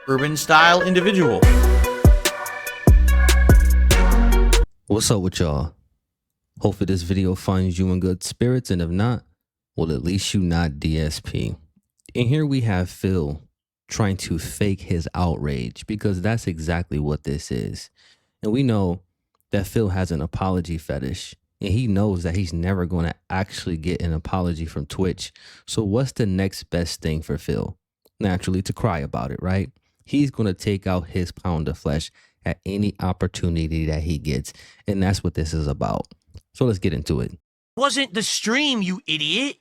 urban style individual. What's up with y'all? Hopefully this video finds you in good spirits, and if not, well, at least you not DSP. And here we have Phil trying to fake his outrage, because that's exactly what this is. And we know that Phil has an apology fetish, and he knows that he's never going to actually get an apology from Twitch. So what's the next best thing for Phil? Naturally, to cry about it, right? He's going to take out his pound of flesh at any opportunity that he gets. And that's what this is about. So let's get into it. Wasn't the stream, you idiot.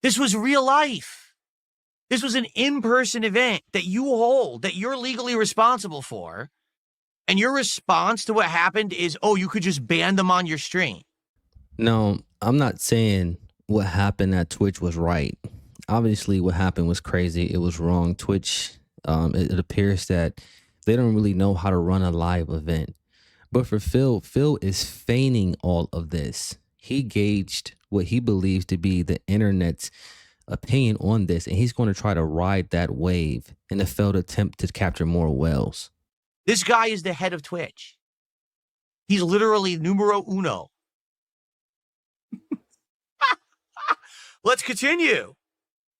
This was real life. This was an in-person event that you hold, that you're legally responsible for. And your response to what happened is, oh, you could just ban them on your stream. No, I'm not saying what happened at Twitch was right. Obviously, what happened was crazy. It was wrong. Twitch, it appears that they don't really know how to run a live event. But for Phil, Phil is feigning all of this. He gauged what he believes to be the internet's opinion on this, and he's going to try to ride that wave in a failed attempt to capture more whales. This guy is the head of Twitch. He's literally numero uno. Let's continue.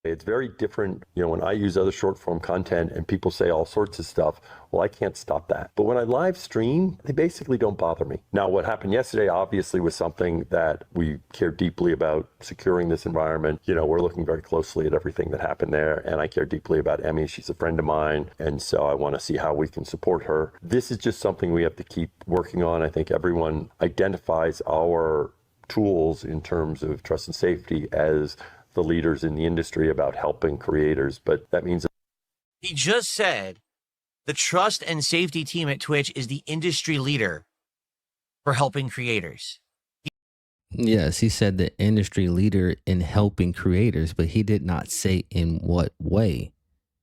It's very different, when I use other short form content and people say all sorts of stuff, well, I can't stop that. But when I live stream, they basically don't bother me. Now, what happened yesterday obviously was something that we care deeply about, securing this environment. We're looking very closely at everything that happened there, and I care deeply about Emmy. She's a friend of mine, and so I want to see how we can support her. This is just something we have to keep working on. I think everyone identifies our tools in terms of trust and safety as the leaders in the industry about helping creators, but that means he just said the trust and safety team at Twitch is the industry leader for helping creators. Yes, he said the industry leader in helping creators, but he did not say in what way.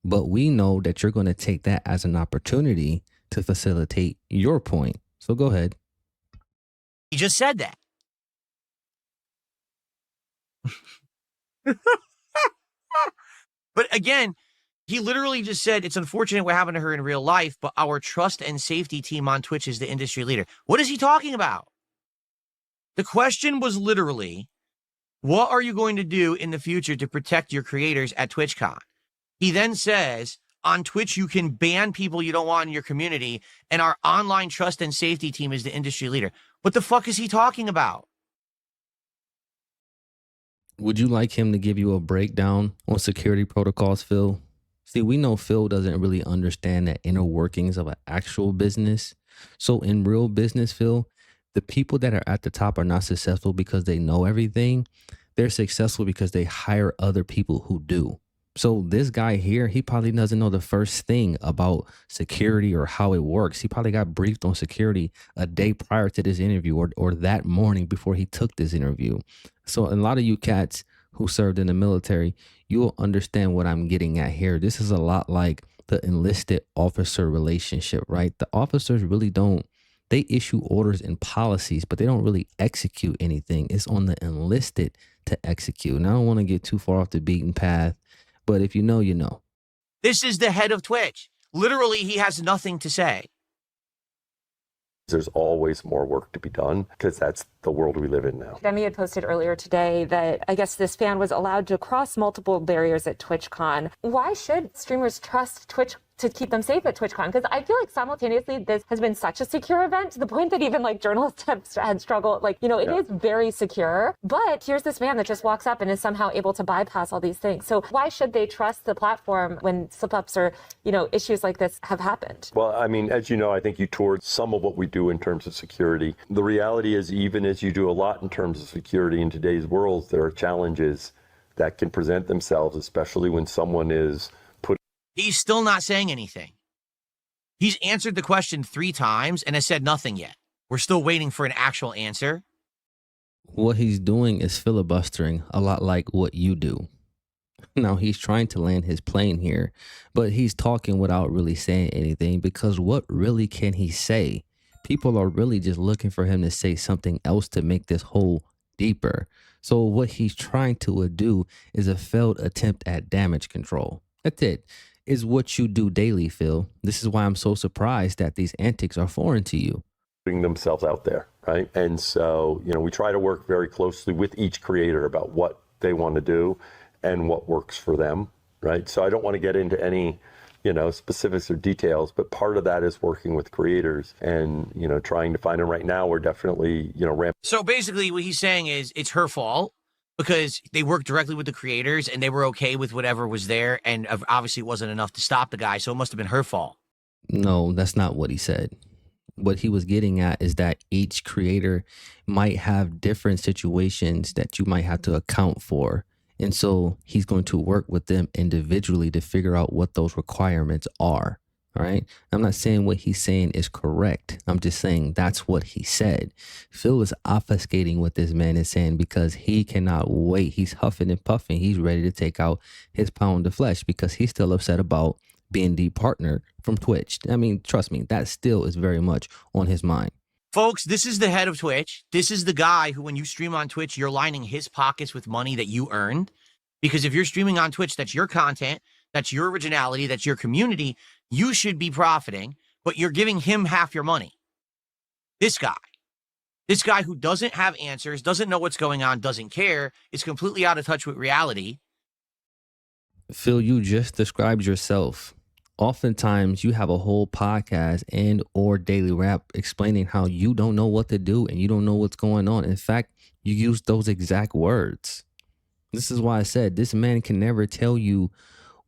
But we know that you're going to take that as an opportunity to facilitate your point. So go ahead. He just said that. But again, he literally just said it's unfortunate what happened to her in real life, but our trust and safety team on Twitch is the industry leader. What is he talking about? The question was literally, what are you going to do in the future to protect your creators at TwitchCon? He then says, on Twitch, you can ban people you don't want in your community, and our online trust and safety team is the industry leader. What the fuck is he talking about? Would you like him to give you a breakdown on security protocols, Phil? See, we know Phil doesn't really understand the inner workings of an actual business. So in real business, Phil, the people that are at the top are not successful because they know everything. They're successful because they hire other people who do. So this guy here, he probably doesn't know the first thing about security or how it works. He probably got briefed on security a day prior to this interview or that morning before he took this interview. So a lot of you cats who served in the military, you will understand what I'm getting at here. This is a lot like the enlisted officer relationship, right? The officers really don't, they issue orders and policies, but they don't really execute anything. It's on the enlisted to execute. And I don't want to get too far off the beaten path, but if you know, you know. This is the head of Twitch. Literally, he has nothing to say. there's always more work to be done because that's the world we live in now. Demi had posted earlier today that I guess this fan was allowed to cross multiple barriers at TwitchCon. Why should streamers trust Twitch to keep them safe at TwitchCon? Because I feel like simultaneously this has been such a secure event to the point that even like journalists have had struggled. Like, you know, it is very secure. But here's this man that just walks up and is somehow able to bypass all these things. So why should they trust the platform when slip-ups or, you know, issues like this have happened? Well, I mean, as you know, I think you toured some of what we do in terms of security. The reality is, even as you do a lot in terms of security in today's world, there are challenges that can present themselves, especially when someone is put. He's still not saying anything. He's answered the question 3 times and has said nothing yet. We're still waiting for an actual answer. What he's doing is filibustering, a lot like what you do. Now, he's trying to land his plane here, but he's talking without really saying anything, because what really can he say? People are really just looking for him to say something else to make this hole deeper. So what he's trying to do is a failed attempt at damage control. That's it. is what you do daily, Phil. This is why I'm so surprised that these antics are foreign to you. Putting themselves out there, right? And so, we try to work very closely with each creator about what they want to do and what works for them, right? So I don't want to get into any, specifics or details, but part of that is working with creators and, trying to find them. Right now, we're definitely, ramping. So basically what he's saying is it's her fault because they worked directly with the creators and they were okay with whatever was there. And obviously it wasn't enough to stop the guy. So it must have been her fault. No, that's not what he said. What he was getting at is that each creator might have different situations that you might have to account for. And so he's going to work with them individually to figure out what those requirements are. All right. I'm not saying what he's saying is correct. I'm just saying that's what he said. Phil is obfuscating what this man is saying because he cannot wait. He's huffing and puffing. He's ready to take out his pound of flesh because he's still upset about being departnered from Twitch. I mean, trust me, that still is very much on his mind. Folks, this is the head of Twitch. This is the guy who, when you stream on Twitch, you're lining his pockets with money that you earned. Because if you're streaming on Twitch, that's your content, that's your originality, that's your community. You should be profiting, but you're giving him half your money. This guy who doesn't have answers, doesn't know what's going on, doesn't care, is completely out of touch with reality. Phil, you just described yourself. Oftentimes you have a whole podcast and or daily rap explaining how you don't know what to do and you don't know what's going on. In fact, you use those exact words. This is why I said this man can never tell you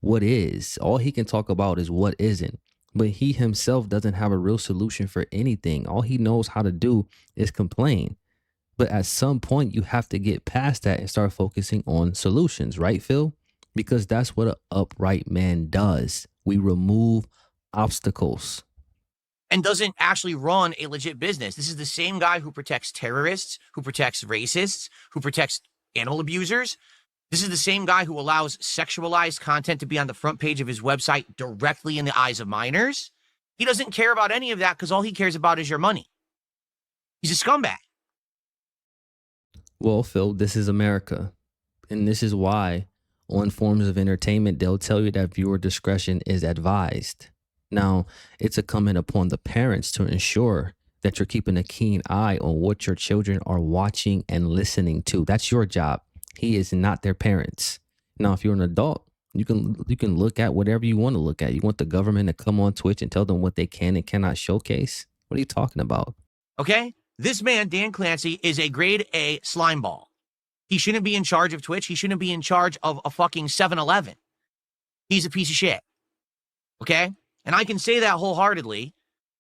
what is. All he can talk about is what isn't. But he himself doesn't have a real solution for anything. All he knows how to do is complain. But at some point you have to get past that and start focusing on solutions, right, Phil? Because that's what an upright man does. We remove obstacles. And doesn't actually run a legit business. This is the same guy who protects terrorists, who protects racists, who protects animal abusers. This is the same guy who allows sexualized content to be on the front page of his website directly in the eyes of minors. He doesn't care about any of that because all he cares about is your money. He's a scumbag. Well, Phil, this is America. And this is why on forms of entertainment, they'll tell you that viewer discretion is advised. Now, it's incumbent upon the parents to ensure that you're keeping a keen eye on what your children are watching and listening to. That's your job. He is not their parents. Now, if you're an adult, you can look at whatever you want to look at. You want the government to come on Twitch and tell them what they can and cannot showcase? What are you talking about? Okay? This man, Dan Clancy, is a grade A slime ball. He shouldn't be in charge of Twitch. He shouldn't be in charge of a fucking 7-Eleven. He's a piece of shit. Okay? And I can say that wholeheartedly,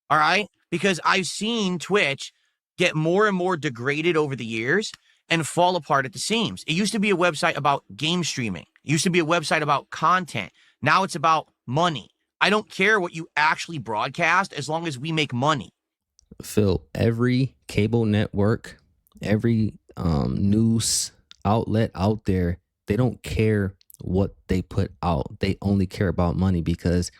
all right? Because I've seen Twitch get more and more degraded over the years and fall apart at the seams. It used to be a website about game streaming. It used to be a website about content. Now it's about money. I don't care what you actually broadcast as long as we make money. Phil, every cable network, every news outlet out there, they don't care what they put out. They only care about money because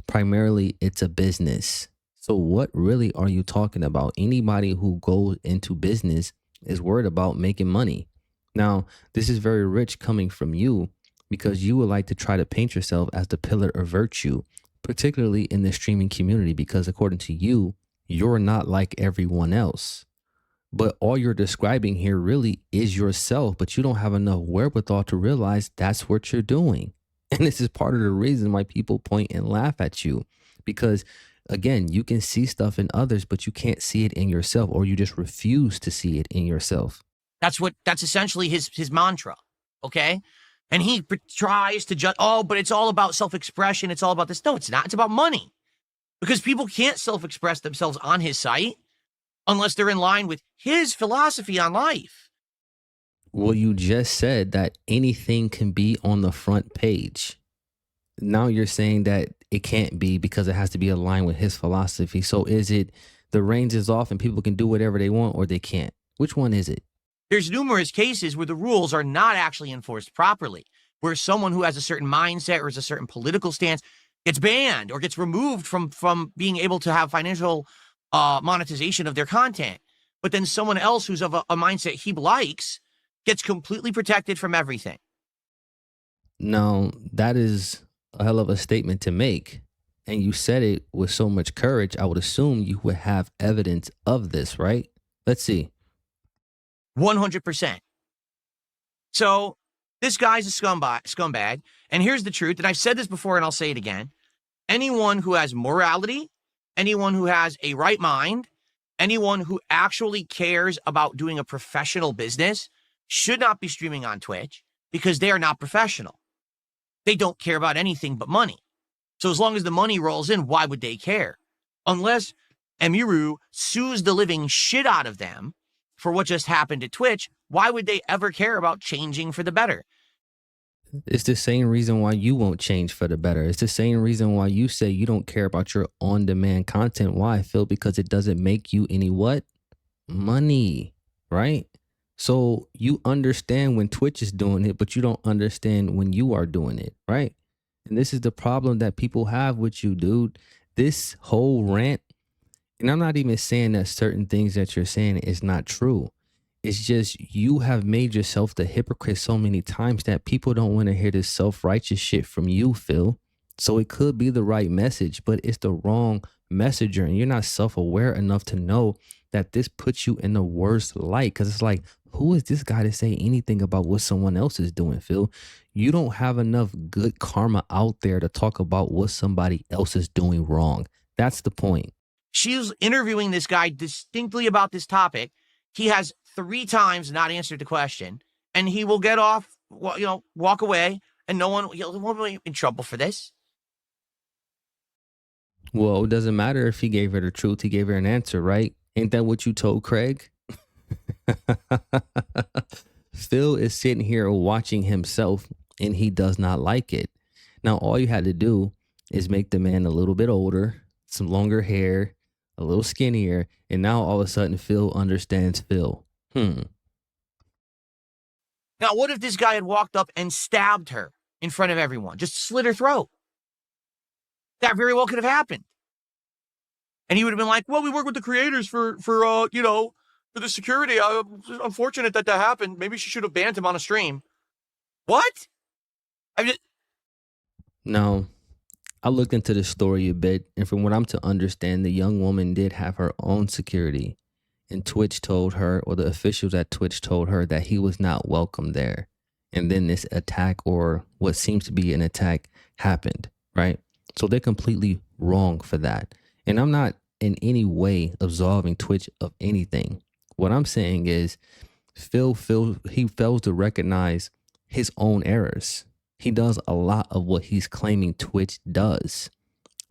primarily it's a business. So what really are you talking about? Anybody who goes into business is worried about making money. Now, this is very rich coming from you because you would like to try to paint yourself as the pillar of virtue, particularly in the streaming community, because according to you, you're not like everyone else. But all you're describing here really is yourself, but you don't have enough wherewithal to realize that's what you're doing. And this is part of the reason why people point and laugh at you, because again, you can see stuff in others, but you can't see it in yourself, or you just refuse to see it in yourself. That's essentially his mantra. Okay. And he tries to judge, but it's all about self-expression. It's all about this. No, it's not. It's about money, because people can't self-express themselves on his site unless they're in line with his philosophy on life. Well, you just said that anything can be on the front page. Now you're saying that it can't be because it has to be aligned with his philosophy. So is it the reins is off and people can do whatever they want, or they can't? Which one is it? There's numerous cases where the rules are not actually enforced properly, where someone who has a certain mindset or has a certain political stance gets banned or gets removed from being able to have financial monetization of their content. But then someone else who's of a mindset he likes gets completely protected from everything. No, that is a hell of a statement to make. And you said it with so much courage, I would assume you would have evidence of this, right? Let's see. 100%. So this guy's a scumbag. And here's the truth. And I've said this before and I'll say it again. Anyone who has morality, anyone who has a right mind, anyone who actually cares about doing a professional business should not be streaming on Twitch because they are not professional. They don't care about anything but money. So as long as the money rolls in, why would they care? Unless Emiru sues the living shit out of them for what just happened at Twitch, why would they ever care about changing for the better? It's the same reason why you won't change for the better. It's the same reason why you say you don't care about your on-demand content. Why, Phil? Because it doesn't make you any what? Money, right? So you understand when Twitch is doing it, but you don't understand when you are doing it, right? And this is the problem that people have with you, dude. This whole rant, and I'm not even saying that certain things that you're saying is not true. It's just you have made yourself the hypocrite so many times that people don't want to hear this self-righteous shit from you, Phil. So it could be the right message, but it's the wrong messenger. And you're not self-aware enough to know that this puts you in the worst light. Because it's like, who is this guy to say anything about what someone else is doing, Phil? You don't have enough good karma out there to talk about what somebody else is doing wrong. That's the point. She's interviewing this guy distinctly about this topic. He has 3 times not answered the question, and he will get off, walk away, and no one won't be in trouble for this. Well, it doesn't matter if he gave her the truth. He gave her an answer, right? Ain't that what you told Craig? Phil is sitting here watching himself, and he does not like it. Now, all you had to do is make the man a little bit older, some longer hair, a little skinnier, and now all of a sudden Phil understands Phil. Now, what if this guy had walked up and stabbed her in front of everyone, just slit her throat? That very well could have happened. And he would have been like, well, we work with the creators for the security. Unfortunate that happened. Maybe she should have banned him on a stream. What? Now, I looked into the story a bit, and from what I'm to understand, the young woman did have her own security. And Twitch told her, or the officials at Twitch told her, that he was not welcome there. And then this attack, or what seems to be an attack, happened, right? So they're completely wrong for that. And I'm not in any way absolving Twitch of anything. What I'm saying is he fails to recognize his own errors. He does a lot of what he's claiming Twitch does.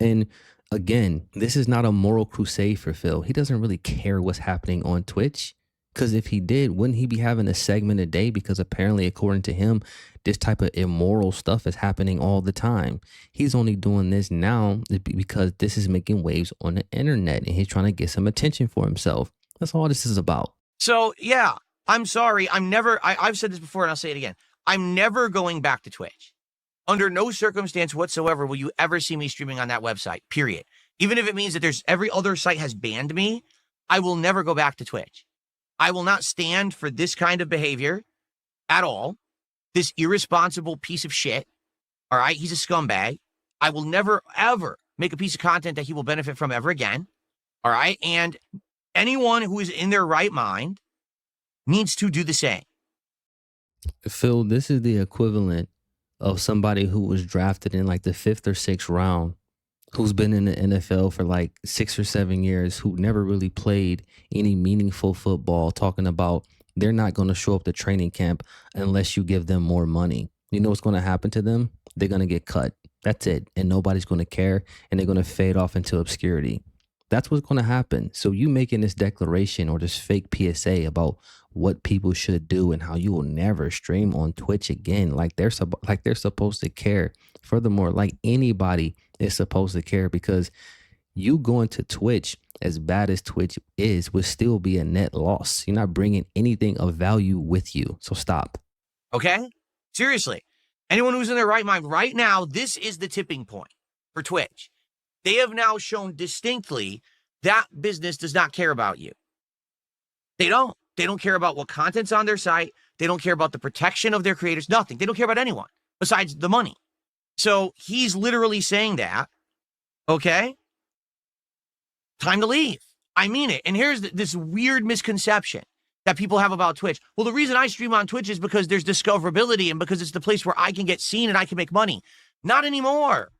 And again, this is not a moral crusade for Phil. He doesn't really care what's happening on Twitch. Because if he did, wouldn't he be having a segment a day? Because apparently, according to him, this type of immoral stuff is happening all the time. He's only doing this now because this is making waves on the internet, and he's trying to get some attention for himself. That's all this is about. So, yeah, I'm sorry. I've said this before and I'll say it again. I'm never going back to Twitch. Under no circumstance whatsoever will you ever see me streaming on that website, period. Even if it means that every other site has banned me, I will never go back to Twitch. I will not stand for this kind of behavior at all. This irresponsible piece of shit. All right. He's a scumbag. I will never, ever make a piece of content that he will benefit from ever again. All right. And anyone who is in their right mind needs to do the same. Phil, this is the equivalent of somebody who was drafted in like the 5th or 6th round, who's been in the NFL for like 6 or 7 years, who never really played any meaningful football, talking about they're not going to show up to training camp unless you give them more money. You know what's going to happen to them? They're going to get cut. That's it. And nobody's going to care. And they're going to fade off into obscurity. That's what's going to happen. So you making this declaration or this fake PSA about what people should do and how you will never stream on Twitch again, like they're supposed to care. Furthermore, like anybody is supposed to care, because you going to Twitch, as bad as Twitch is, would still be a net loss. You're not bringing anything of value with you. So stop. Okay? Seriously. Anyone who's in their right mind right now, this is the tipping point for Twitch. They have now shown distinctly that business does not care about you. They don't. They don't care about what content's on their site. They don't care about the protection of their creators. Nothing. They don't care about anyone besides the money. So he's literally saying that, okay? Time to leave. I mean it. And here's this weird misconception that people have about Twitch. Well, the reason I stream on Twitch is because there's discoverability and because it's the place where I can get seen and I can make money. Not anymore.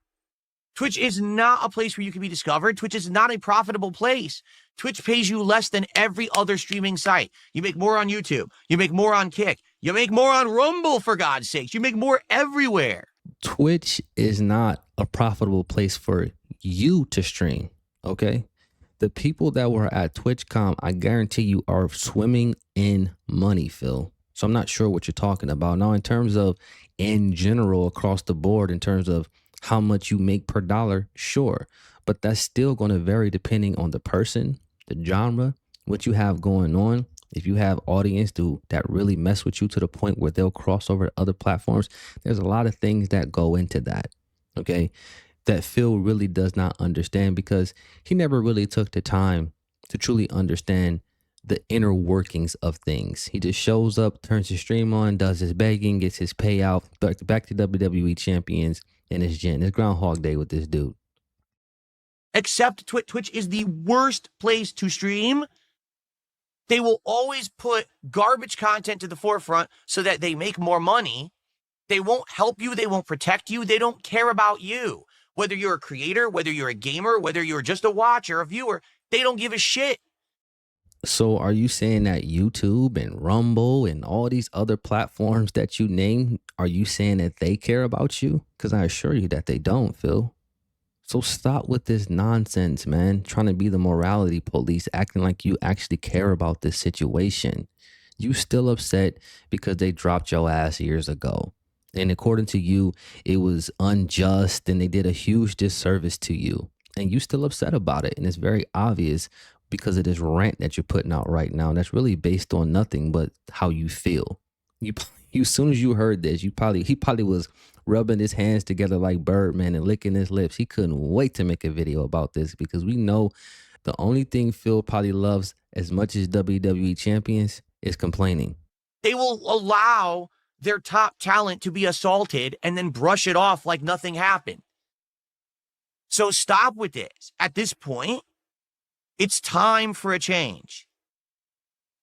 Twitch is not a place where you can be discovered. Twitch is not a profitable place. Twitch pays you less than every other streaming site. You make more on YouTube. You make more on Kick. You make more on Rumble, for God's sakes. You make more everywhere. Twitch is not a profitable place for you to stream, okay? The people that were at TwitchCon, I guarantee you, are swimming in money, Phil. So I'm not sure what you're talking about. Now, in terms of in general, across the board, in terms of how much you make per dollar, sure. But that's still going to vary depending on the person, the genre, what you have going on. If you have audience that really mess with you to the point where they'll cross over to other platforms, there's a lot of things that go into that, okay, that Phil really does not understand because he never really took the time to truly understand the inner workings of things. He just shows up, turns his stream on, does his begging, gets his payout, back to WWE champions, and it's Jen. It's Groundhog Day with this dude. Except Twitch is the worst place to stream. They will always put garbage content to the forefront so that they make more money. They won't help you. They won't protect you. They don't care about you. Whether you're a creator, whether you're a gamer, whether you're just a watcher, a viewer, they don't give a shit. So are you saying that YouTube and Rumble and all these other platforms that you name, are you saying that they care about you? Because I assure you that they don't, Phil. So stop with this nonsense, man. Trying to be the morality police, acting like you actually care about this situation. You still upset because they dropped your ass years ago. And according to you, it was unjust and they did a huge disservice to you. And you still upset about it. And it's very obvious because of this rant that you're putting out right now. And that's really based on nothing but how you feel. You as soon as you heard this, he probably was rubbing his hands together like Birdman and licking his lips. He couldn't wait to make a video about this because we know the only thing Phil probably loves as much as WWE champions is complaining. They will allow their top talent to be assaulted and then brush it off like nothing happened. So stop with this. At this point, it's time for a change.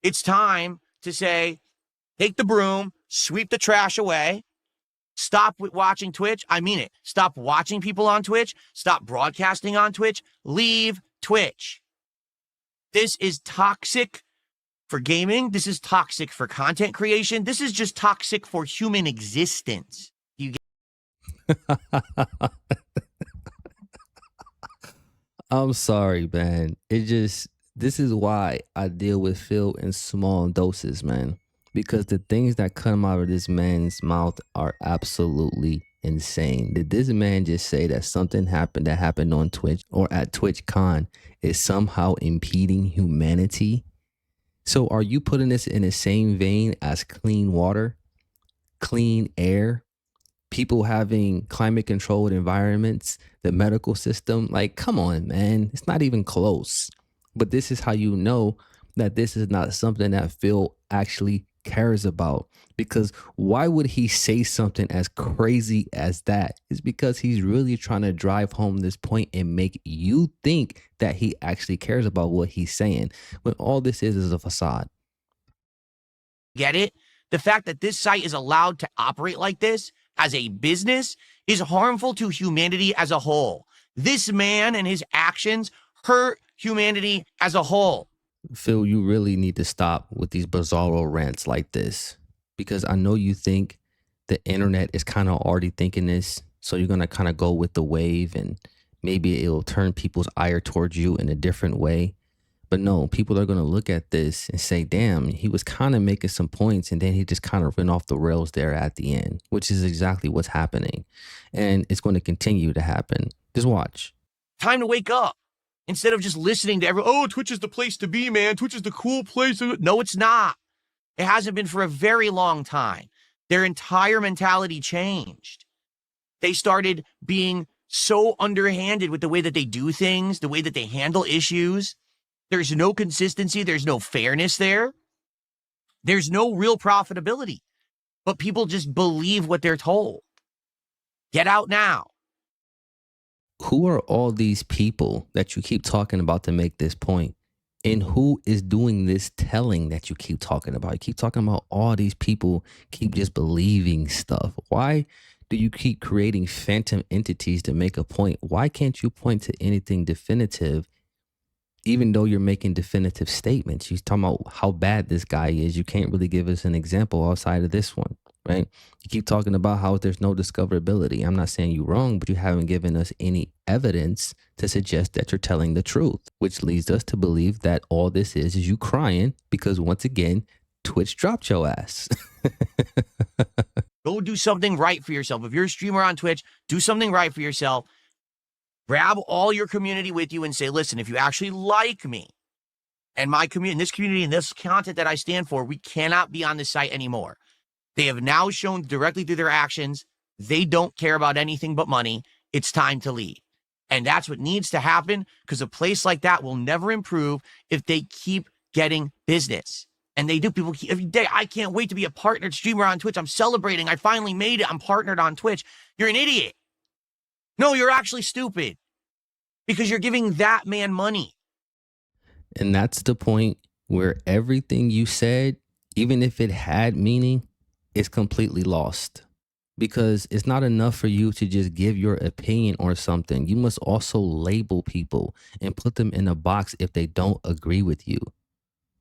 It's time to say, take the broom, sweep the trash away. Stop with watching Twitch. I mean it. Stop watching people on Twitch. Stop broadcasting on Twitch. Leave Twitch. This is toxic for gaming. This is toxic for content creation. This is just toxic for human existence. You get I'm sorry, man. This is why I deal with Phil in small doses, man. Because the things that come out of this man's mouth are absolutely insane. Did this man just say that something happened that happened on Twitch or at TwitchCon is somehow impeding humanity? So are you putting this in the same vein as clean water, clean air, people having climate controlled environments, the medical system? Like, come on, man. It's not even close. But this is how you know that this is not something that Phil actually cares about. Because why would he say something as crazy as that? It's because he's really trying to drive home this point and make you think that he actually cares about what he's saying, when all this is a facade. Get it? The fact that this site is allowed to operate like this as a business is harmful to humanity as a whole. This man and his actions hurt humanity as a whole. Phil, you really need to stop with these bizarro rants like this, because I know you think the internet is kind of already thinking this. So you're going to kind of go with the wave and maybe it'll turn people's ire towards you in a different way. But no, people are going to look at this and say, damn, he was kind of making some points and then he just kind of went off the rails there at the end, which is exactly what's happening. And it's going to continue to happen. Just watch. Time to wake up. Instead of just listening to everyone, oh, Twitch is the place to be, man. Twitch is the cool place. No, it's not. It hasn't been for a very long time. Their entire mentality changed. They started being so underhanded with the way that they do things, the way that they handle issues. There's no consistency. There's no fairness there. There's no real profitability. But people just believe what they're told. Get out now. Who are all these people that you keep talking about to make this point? And who is doing this telling that you keep talking about? You keep talking about all these people keep just believing stuff. Why do you keep creating phantom entities to make a point? Why can't you point to anything definitive, even though you're making definitive statements? You're talking about how bad this guy is. You can't really give us an example outside of this one, right? You keep talking about how there's no discoverability. I'm not saying you're wrong, but you haven't given us any evidence to suggest that you're telling the truth, which leads us to believe that all this is you crying because, once again, Twitch dropped your ass. Go do something right for yourself. If you're a streamer on Twitch, do something right for yourself. Grab all your community with you and say, listen, if you actually like me and my community, this community and this content that I stand for, we cannot be on this site anymore. They have now shown directly through their actions, they don't care about anything but money. It's time to leave. And that's what needs to happen, because a place like that will never improve if they keep getting business. And they do. People keep, every day, I can't wait to be a partnered streamer on Twitch. I'm celebrating. I finally made it. I'm partnered on Twitch. You're an idiot. No, you're actually stupid, because you're giving that man money. And that's the point where everything you said, even if it had meaning, is completely lost. Because it's not enough for you to just give your opinion or something. You must also label people and put them in a box if they don't agree with you.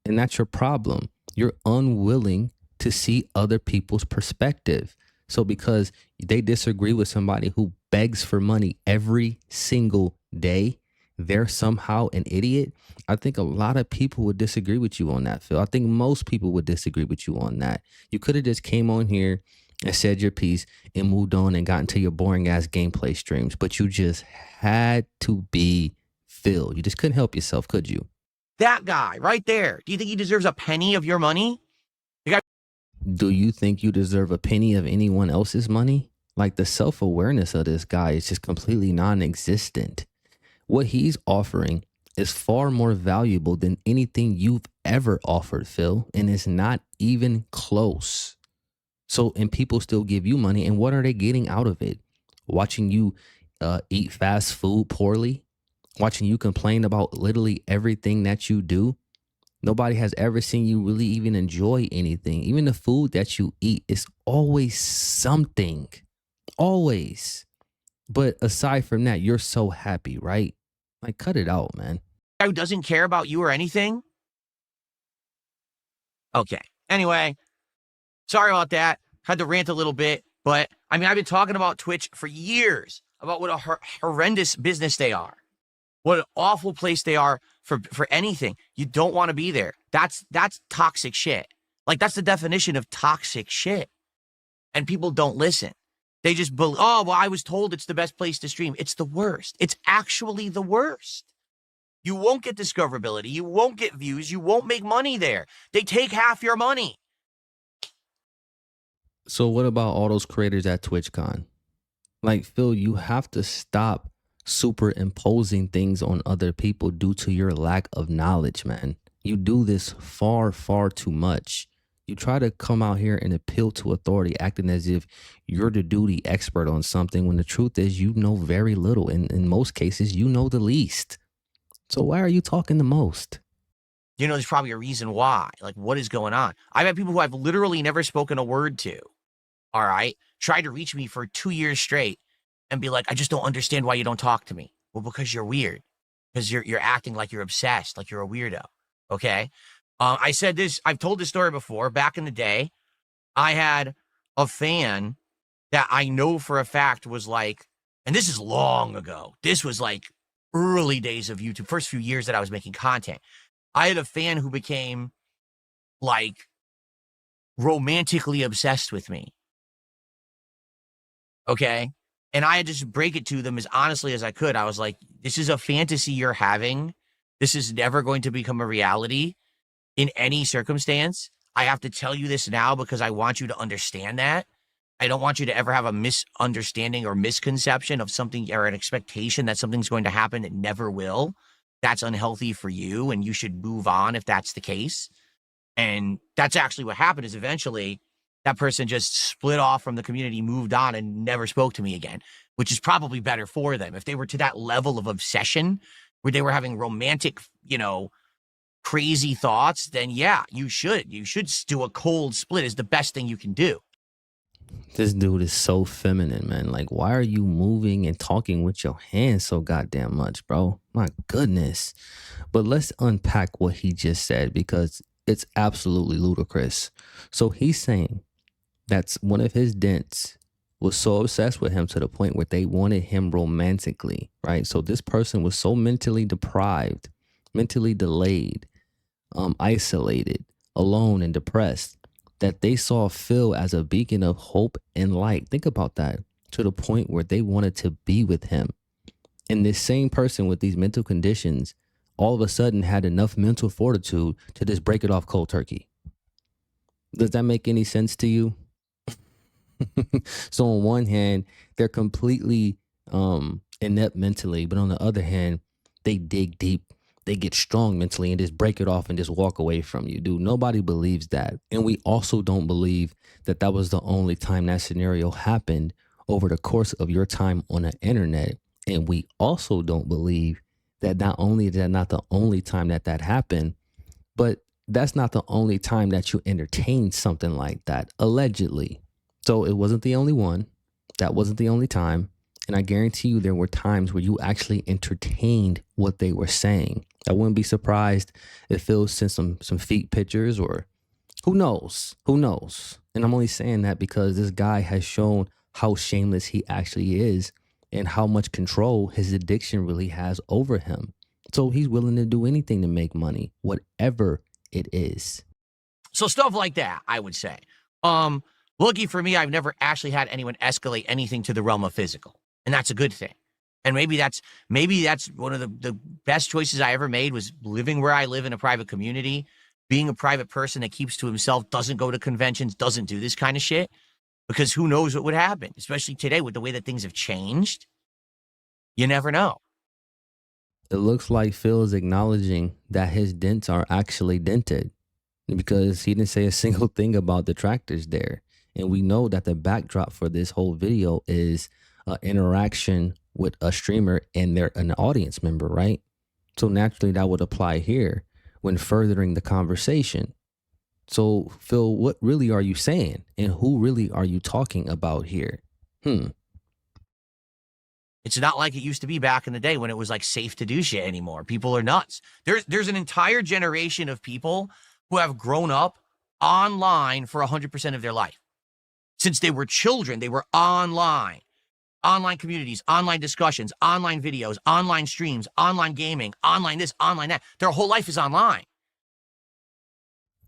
And that's your problem. You're unwilling to see other people's perspective. So because they disagree with somebody who begs for money every single day, they're somehow an idiot. I think a lot of people would disagree with you on that, Phil. I think most people would disagree with you on that. You could have just came on here and said your piece and moved on and got into your boring ass gameplay streams, but you just had to be Phil. You just couldn't help yourself, could you? That guy right there. Do you think he deserves a penny of your money? Do you think you deserve a penny of anyone else's money? Like, the self-awareness of this guy is just completely non-existent. What he's offering is far more valuable than anything you've ever offered, Phil, and it's not even close. So, and people still give you money, and what are they getting out of it? Watching you eat fast food poorly? Watching you complain about literally everything that you do? Nobody has ever seen you really even enjoy anything. Even the food that you eat is always something. Always. But aside from that, you're so happy, right? Like, cut it out, man. Guy who doesn't care about you or anything? Okay. Anyway, sorry about that. Had to rant a little bit, but I mean, I've been talking about Twitch for years about what a horrendous business they are. What an awful place they are for anything. You don't want to be there. That's toxic shit. Like, that's the definition of toxic shit. And people don't listen. They just believe, oh, well, I was told it's the best place to stream. It's the worst. It's actually the worst. You won't get discoverability. You won't get views. You won't make money there. They take half your money. So what about all those creators at TwitchCon? Like, Phil, you have to stop superimposing things on other people due to your lack of knowledge, man. You do this far, far too much. You try to come out here and appeal to authority, acting as if you're the duty expert on something, when the truth is you know very little. And in most cases, you know the least. So why are you talking the most? You know, there's probably a reason why. Like, what is going on? I've had people who I've literally never spoken a word to, all right, try to reach me for 2 years straight and be like, I just don't understand why you don't talk to me. Well, because you're weird. Because you're acting like you're obsessed, like you're a weirdo, okay? I said this, I've told this story before. Back in the day, I had a fan that I know for a fact was like, and this is long ago. This was like early days of YouTube, first few years that I was making content. I had a fan who became like romantically obsessed with me. Okay? And I had to just break it to them as honestly as I could. I was like, this is a fantasy you're having. This is never going to become a reality in any circumstance. I have to tell you this now because I want you to understand that. I don't want you to ever have a misunderstanding or misconception of something, or an expectation that something's going to happen that never will. That's unhealthy for you, and you should move on if that's the case. And that's actually what happened. Is eventually that person just split off from the community, moved on, and never spoke to me again, which is probably better for them. If they were to that level of obsession where they were having romantic, crazy thoughts, then yeah, you should do a cold split is the best thing you can do. This dude is so feminine, man. Like, why are you moving and talking with your hands so goddamn much, bro? My goodness. But let's unpack what he just said because it's absolutely ludicrous. So he's saying that's one of his dents was so obsessed with him to the point where they wanted him romantically, right? So this person was so mentally deprived, mentally delayed, isolated, alone, and depressed that they saw Phil as a beacon of hope and light. Think about that, to the point where they wanted to be with him. And this same person with these mental conditions all of a sudden had enough mental fortitude to just break it off cold turkey. Does that make any sense to you? So on one hand, they're completely inept mentally, but on the other hand, they dig deep. They get strong mentally and just break it off and just walk away from you, dude. Nobody believes that. And we also don't believe that that was the only time that scenario happened over the course of your time on the internet. And we also don't believe that not only is that not the only time that that happened, but that's not the only time that you entertained something like that, allegedly. So it wasn't the only one. That wasn't the only time. And I guarantee you there were times where you actually entertained what they were saying. I wouldn't be surprised if Phil sent some feet pictures or who knows? Who knows? And I'm only saying that because this guy has shown how shameless he actually is and how much control his addiction really has over him. So he's willing to do anything to make money, whatever it is. So stuff like that, I would say. Lucky for me, I've never actually had anyone escalate anything to the realm of physical. And that's a good thing. And maybe that's one of the best choices I ever made was living where I live in a private community, being a private person that keeps to himself, doesn't go to conventions, doesn't do this kind of shit. Because who knows what would happen, especially today with the way that things have changed. You never know. It looks like Phil is acknowledging that his dents are actually dented because he didn't say a single thing about detractors there. And we know that the backdrop for this whole video is interaction with a streamer and an audience member, right? So naturally that would apply here when furthering the conversation. So Phil, what really are you saying? And who really are you talking about here? It's not like it used to be back in the day when it was like safe to do shit anymore. People are nuts. There's an entire generation of people who have grown up online for 100% of their life. Since they were children, they were online communities, online discussions, online videos, online streams, online gaming, online this, online that. Their whole life is online.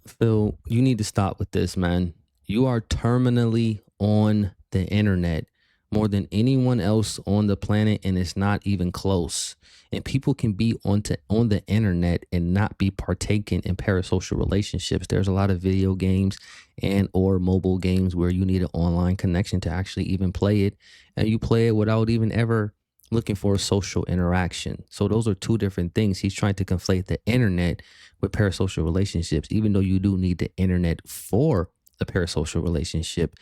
Phil, you need to stop with this, man. You are terminally on the internet more than anyone else on the planet, and it's not even close. And people can be on the internet and not be partaking in parasocial relationships. There's a lot of video games and or mobile games where you need an online connection to actually even play it, and you play it without even ever looking for a social interaction. So those are two different things. He's trying to conflate the internet with parasocial relationships, even though you do need the internet for a parasocial relationship.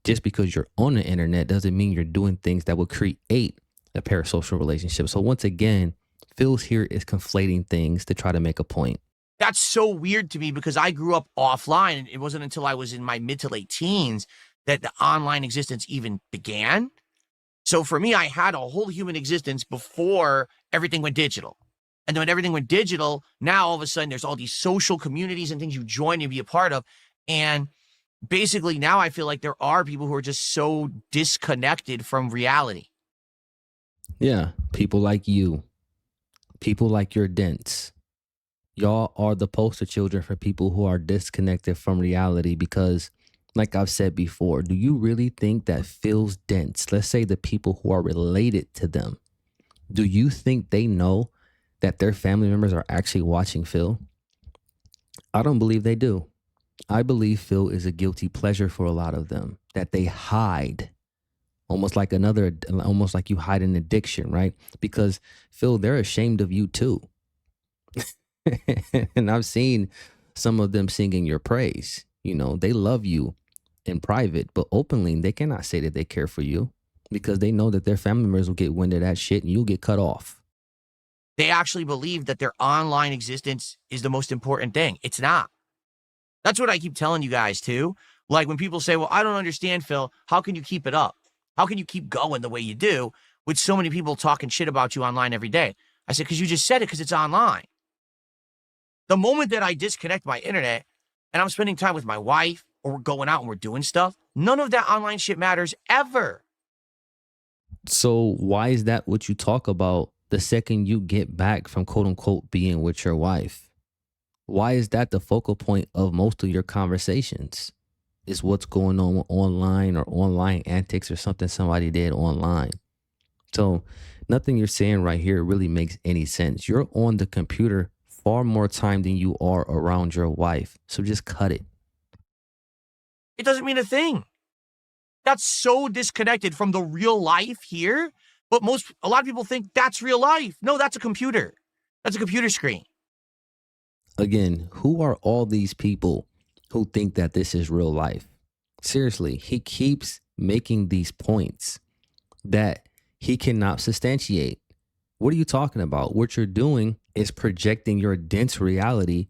Just because you're on the internet doesn't mean you're doing things that will create a parasocial relationship. So once again, Phil's here is conflating things to try to make a point. That's so weird to me because I grew up offline, and it wasn't until I was in my mid to late teens that the online existence even began. So for me, I had a whole human existence before everything went digital. And then when everything went digital, now all of a sudden there's all these social communities and things you join and be a part of. And basically now I feel like there are people who are just so disconnected from reality. Yeah, people like you, people like your dents. Y'all are the poster children for people who are disconnected from reality because, like I've said before, do you really think that Phil's dents, let's say the people who are related to them, do you think they know that their family members are actually watching Phil? I don't believe they do. I believe Phil is a guilty pleasure for a lot of them, that they hide, almost like you hide an addiction, right? Because Phil, they're ashamed of you too. And I've seen some of them singing your praise. You know, they love you in private, but openly they cannot say that they care for you because they know that their family members will get wind of that shit and you'll get cut off. They actually believe that their online existence is the most important thing. It's not. That's what I keep telling you guys too. Like when people say, well, I don't understand, Phil, how can you keep it up? How can you keep going the way you do with so many people talking shit about you online every day? I said, because you just said it, because it's online. The moment that I disconnect my internet and I'm spending time with my wife or we're going out and we're doing stuff, none of that online shit matters ever. So why is that what you talk about the second you get back from quote unquote being with your wife? Why is that the focal point of most of your conversations? Is what's going on online or online antics or something somebody did online. So nothing you're saying right here really makes any sense. You're on the computer far more time than you are around your wife. So just cut it. It doesn't mean a thing. That's so disconnected from the real life here. But a lot of people think that's real life. No, that's a computer. That's a computer screen. Again, who are all these people who think that this is real life? Seriously, he keeps making these points that he cannot substantiate. What are you talking about? What you're doing is projecting your dense reality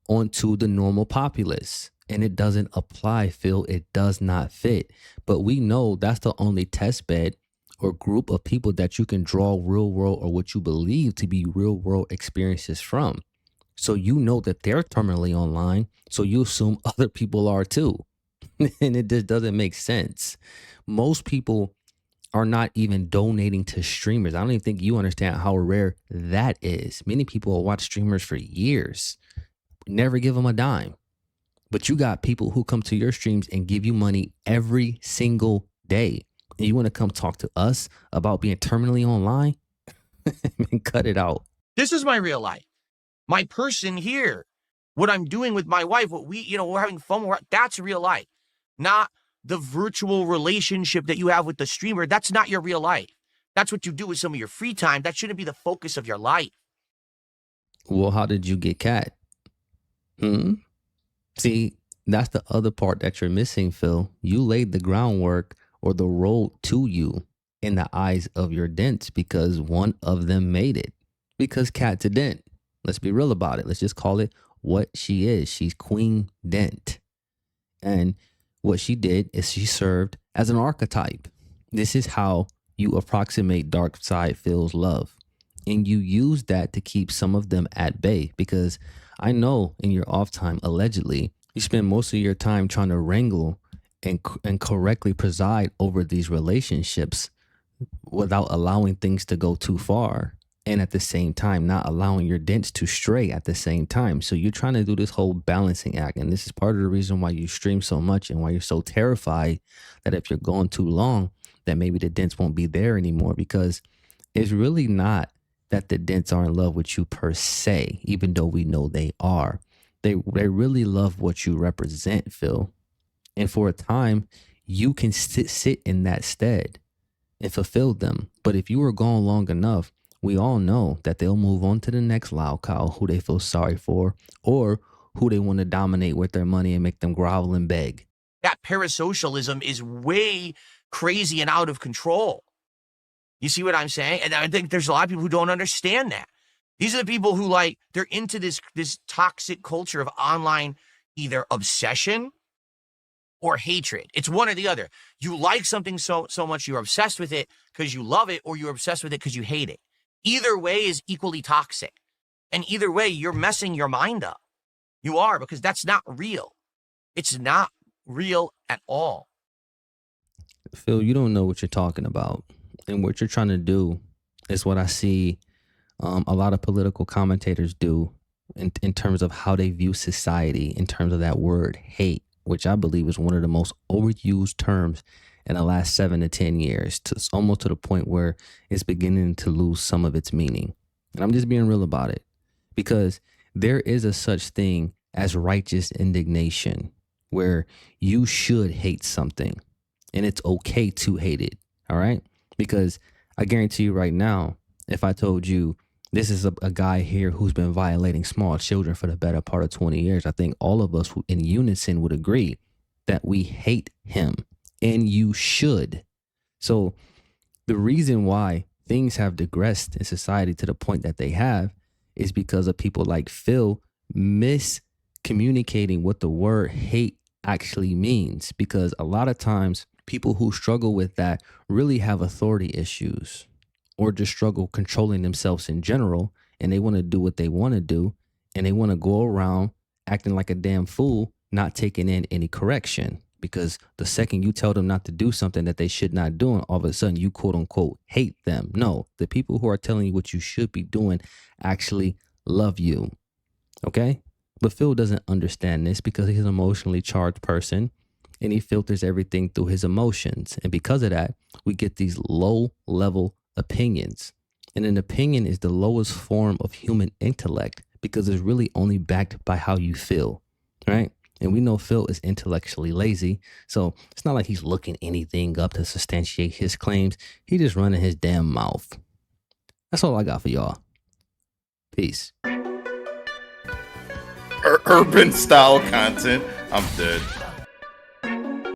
onto the normal populace. And it doesn't apply, Phil. It does not fit. But we know that's the only test bed or group of people that you can draw real world or what you believe to be real world experiences from. So you know that they're terminally online. So you assume other people are too. And it just doesn't make sense. Most people are not even donating to streamers. I don't even think you understand how rare that is. Many people will watch streamers for years, never give them a dime. But you got people who come to your streams and give you money every single day. And you want to come talk to us about being terminally online? Man, cut it out. This is my real life. My person here, what I'm doing with my wife, what we're having fun. That's real life, not the virtual relationship that you have with the streamer. That's not your real life. That's what you do with some of your free time. That shouldn't be the focus of your life. Well, how did you get cat? See, that's the other part that you're missing, Phil. You laid the groundwork or the road to you in the eyes of your dents because one of them made it. Because Cat's a dent. Let's be real about it. Let's just call it what she is. She's Queen Dent. And what she did is she served as an archetype. This is how you approximate Darksydephil's love. And you use that to keep some of them at bay because I know in your off time, allegedly, you spend most of your time trying to wrangle and correctly preside over these relationships without allowing things to go too far. And at the same time, not allowing your dents to stray at the same time. So you're trying to do this whole balancing act. And this is part of the reason why you stream so much and why you're so terrified that if you're going too long, that maybe the dents won't be there anymore, because it's really not that the dents are in love with you per se, even though we know they are. They really love what you represent, Phil. And for a time, you can sit in that stead and fulfill them. But if you were gone long enough, we all know that they'll move on to the next lolcow who they feel sorry for or who they want to dominate with their money and make them grovel and beg. That parasocialism is way crazy and out of control. You see what I'm saying? And I think there's a lot of people who don't understand that. These are the people who they're into this toxic culture of online either obsession or hatred. It's one or the other. You like something so much you're obsessed with it because you love it, or you're obsessed with it because you hate it. Either way is equally toxic. And either way, you're messing your mind up. You are, because that's not real. It's not real at all. Phil, you don't know what you're talking about. And what you're trying to do is what I see a lot of political commentators do in terms of how they view society, in terms of that word hate, which I believe is one of the most overused terms in the last 7 to 10 years, almost to the point where it's beginning to lose some of its meaning. And I'm just being real about it, because there is a such thing as righteous indignation, where you should hate something and it's okay to hate it. All right. Because I guarantee you right now, if I told you this is a guy here who's been violating small children for the better part of 20 years, I think all of us in unison would agree that we hate him, and you should. So the reason why things have digressed in society to the point that they have is because of people like Phil miscommunicating what the word hate actually means. Because a lot of times people who struggle with that really have authority issues or just struggle controlling themselves in general, and they want to do what they want to do, and they want to go around acting like a damn fool, not taking in any correction. Because the second you tell them not to do something that they should not do, all of a sudden you quote unquote hate them. No, the people who are telling you what you should be doing actually love you. Okay? But Phil doesn't understand this because he's an emotionally charged person and he filters everything through his emotions. And because of that, we get these low level opinions. And an opinion is the lowest form of human intellect because it's really only backed by how you feel, right? And we know Phil is intellectually lazy, so it's not like he's looking anything up to substantiate his claims. He just running his damn mouth. That's all I got for y'all. Peace. Urban style content. I'm dead.